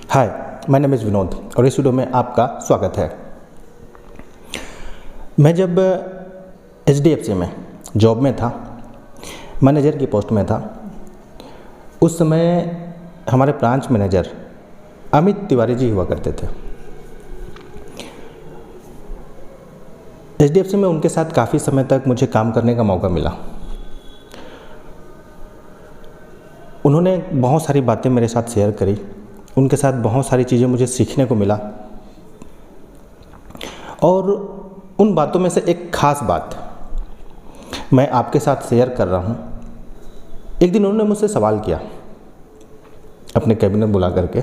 Hi, my name is Vinod और इस video में आपका स्वागत है। मैं जब HDFC में जॉब में था, मैनेजर की पोस्ट में था, उस समय हमारे ब्रांच मैनेजर अमित तिवारी जी हुआ करते थे। HDFC में उनके साथ काफ़ी समय तक मुझे काम करने का मौका मिला। उन्होंने बहुत सारी बातें मेरे साथ शेयर करी, उनके साथ बहुत सारी चीज़ें मुझे सीखने को मिला और उन बातों में से एक ख़ास बात मैं आपके साथ शेयर कर रहा हूँ। एक दिन उन्होंने मुझसे सवाल किया अपने कैबिन में बुला करके,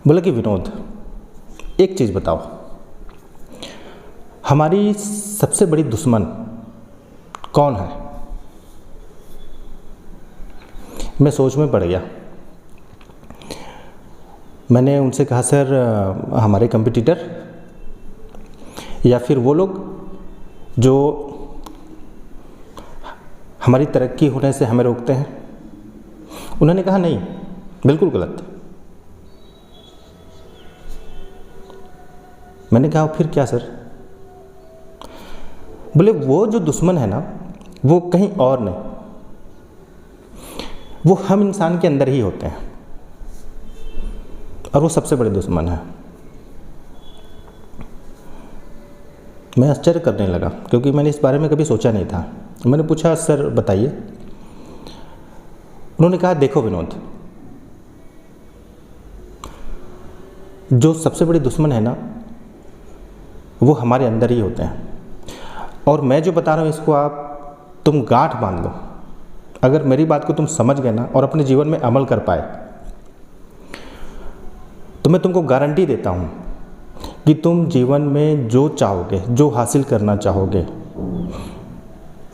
बोला कि विनोद, एक चीज़ बताओ, हमारी सबसे बड़ी दुश्मन कौन है? मैं सोच में पड़ गया। मैंने उनसे कहा, सर हमारे कंपटीटर या फिर वो लोग जो हमारी तरक्की होने से हमें रोकते हैं। उन्होंने कहा नहीं, बिल्कुल गलत। मैंने कहा फिर क्या सर? बोले वो जो दुश्मन है ना, वो कहीं और नहीं, वो हम इंसान के अंदर ही होते हैं और वो सबसे बड़े दुश्मन है। मैं आश्चर्य करने लगा क्योंकि मैंने इस बारे में कभी सोचा नहीं था। मैंने पूछा, सर बताइए। उन्होंने कहा, देखो विनोद, जो सबसे बड़ी दुश्मन है ना, वो हमारे अंदर ही होते हैं। और मैं जो बता रहा हूँ इसको तुम गांठ बांध लो। अगर मेरी बात को तुम समझ गए ना और अपने जीवन में अमल कर पाए तो मैं तुमको गारंटी देता हूँ कि तुम जीवन में जो चाहोगे, जो हासिल करना चाहोगे,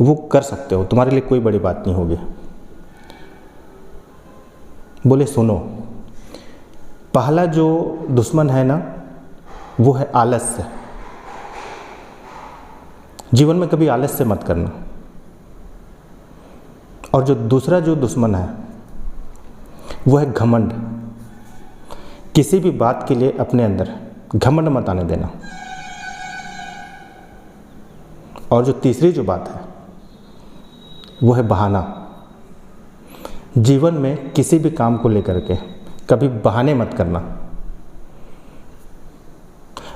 वो कर सकते हो। तुम्हारे लिए कोई बड़ी बात नहीं होगी। बोले सुनो, पहला जो दुश्मन है ना, वो है आलस्य। जीवन में कभी आलस्य मत करना। और जो दूसरा जो दुश्मन है वो है घमंड। किसी भी बात के लिए अपने अंदर घमंड मत आने देना। और जो तीसरी जो बात है वो है बहाना। जीवन में किसी भी काम को लेकर के कभी बहाने मत करना।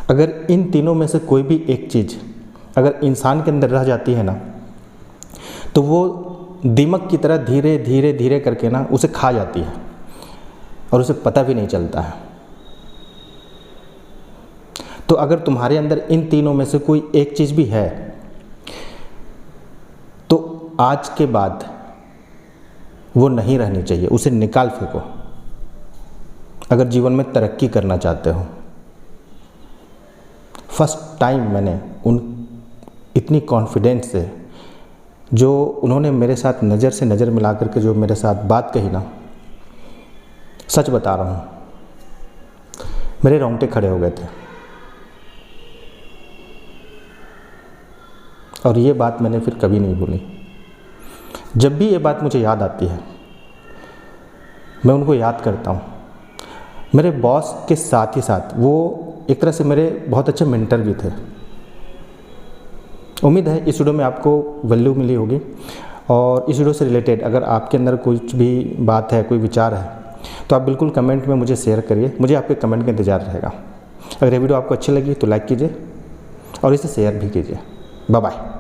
अगर इन तीनों में से कोई भी एक चीज़ अगर इंसान के अंदर रह जाती है ना, तो वो दीमक की तरह धीरे धीरे धीरे करके ना उसे खा जाती है और उसे पता भी नहीं चलता है। तो अगर तुम्हारे अंदर इन तीनों में से कोई एक चीज़ भी है तो आज के बाद वो नहीं रहनी चाहिए, उसे निकाल फेंको अगर जीवन में तरक्की करना चाहते हो। फर्स्ट टाइम मैंने इतनी कॉन्फिडेंस से जो उन्होंने मेरे साथ नज़र से नज़र मिला करके जो मेरे साथ बात कही ना, सच बता रहा हूँ, मेरे रोंगटे खड़े हो गए थे। और ये बात मैंने फिर कभी नहीं भूली। जब भी ये बात मुझे याद आती है, मैं उनको याद करता हूँ। मेरे बॉस के साथ ही साथ वो एक तरह से मेरे बहुत अच्छे मेंटर भी थे। उम्मीद है इस वीडियो में आपको वैल्यू मिली होगी। और इस वीडियो से रिलेटेड अगर आपके अंदर कुछ भी बात है, कोई विचार है, तो आप बिल्कुल कमेंट में मुझे शेयर करिए। मुझे आपके कमेंट का इंतज़ार रहेगा। अगर ये वीडियो आपको अच्छी लगी तो लाइक कीजिए और इसे शेयर भी कीजिए। Bye bye.